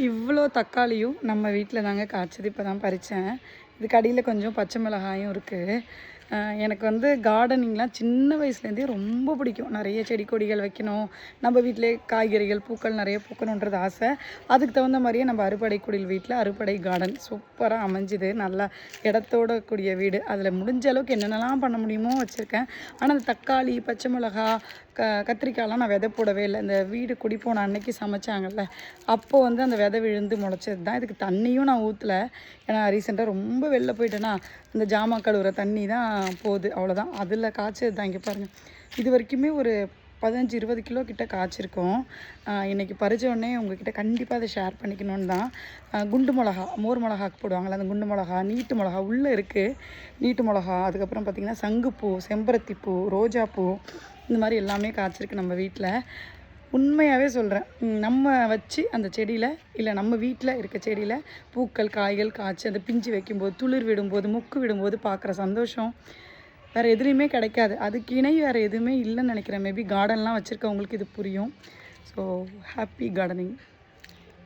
இவ்வளோ தக்காளியும் நம்ம வீட்டில் தாங்க காய்ச்சது. இப்போ தான் பறித்தேன். இதுக்கு அடியில் கொஞ்சம் பச்சை மிளகாயும் இருக்குது. எனக்கு வந்து கார்டனிங்லாம் சின்ன வயசுலேருந்தே ரொம்ப பிடிக்கும். நிறைய செடி கொடிகள் வைக்கணும், நம்ம வீட்டிலே காய்கறிகள் பூக்கள் நிறைய பூக்கணுன்றது ஆசை. அதுக்கு தகுந்த மாதிரியே நம்ம அறுபடை குடில் வீட்டில் அறுபடை கார்டன் சூப்பராக அமைஞ்சுது. நல்லா இடத்தோட கூடிய வீடு. அதில் முடிஞ்ச அளவுக்கு என்னென்னலாம் பண்ண முடியுமோ வச்சுருக்கேன். ஆனால் அந்த தக்காளி, பச்சை மிளகா, கத்திரிக்காயெலாம் நான் விதை போடவே இல்லை. இந்த வீடு குடி போன அன்னைக்கு சமைச்சாங்கல்ல, அப்போது வந்து அந்த விதை விழுந்து முளைச்சது தான். இதுக்கு தண்ணியும் நான் ஊற்றலை. ஏன்னா ரீசெண்டாக ரொம்ப வெளில போயிட்டேன்னா அந்த ஜாமான் கழுவுற தண்ணி தான் போகுது, அவ்வளோதான். அதில் காய்ச்சது தான். இங்கே பாருங்கள், இது வரைக்குமே ஒரு 15-20 கிலோ கிட்ட காய்ச்சிருக்கோம். இன்றைக்கி பறித்த உடனே உங்ககிட்ட கண்டிப்பாக அதை ஷேர் பண்ணிக்கணுன்னு தான். குண்டு மிளகா, மோர் மிளகாக்கு போடுவாங்கள்ல, அந்த குண்டு மிளகா, நீட்டு மிளகா உள்ளே இருக்குது. நீட்டு மிளகா, அதுக்கப்புறம் பார்த்திங்கன்னா சங்குப்பூ, செம்பருத்திப்பூ, ரோஜாப்பூ, இந்த மாதிரி எல்லாமே காய்ச்சிருக்கு நம்ம வீட்டில். உண்மையாகவே சொல்கிறேன், நம்ம வச்சு அந்த செடியில் இல்லை நம்ம வீட்டில் இருக்க செடியில் பூக்கள் காய்கள் காய்ச்சி அந்த பிஞ்சு வைக்கும்போது, துளிர் விடும்போது, மொக்கு விடும்போது பார்க்குற சந்தோஷம் வேறு எதுலேயுமே கிடைக்காது. அதுக்கு இணை வேறு எதுவுமே இல்லைன்னு நினைக்கிறேன். மேபி கார்டன்லாம் வச்சுருக்கவங்களுக்கு இது புரியும். So happy gardening.